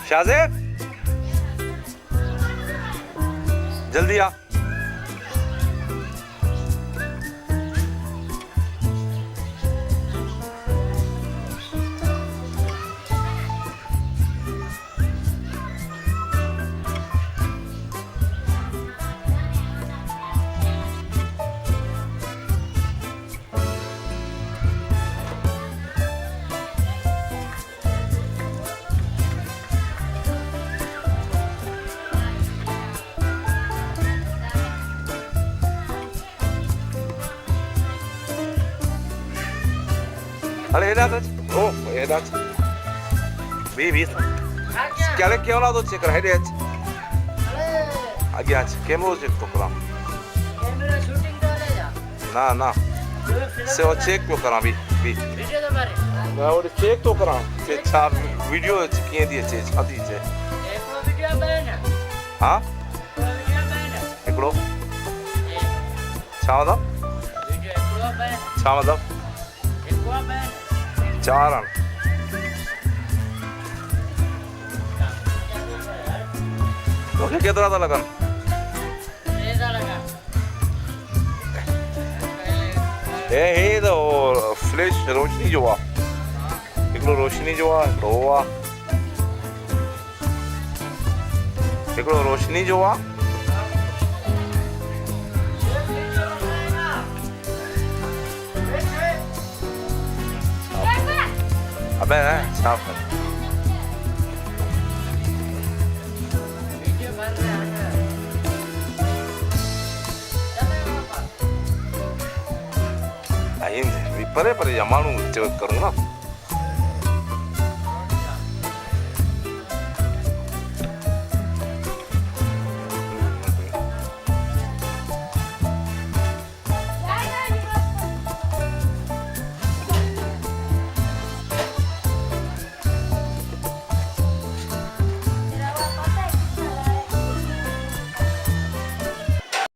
शाज़ेब जल्दी आ। Allez, Edat. Oh, Edat. Bi. Quelle che ho la doccia che hai detto? Aggiac, che mozo è questo qua? ना से वो check क्यों करा भी मैं वो चेक तो करा कि चार वीडियो किए दिए चे छाती चे हाँ एकड़ो छावदा चार ओके कितना था लगन हे तो फ्लैश रोशनी जो एकड़ो रोशनी जो एकड़ो रोशनी जो अबे साफ कर परे परे जमानू करूँ ना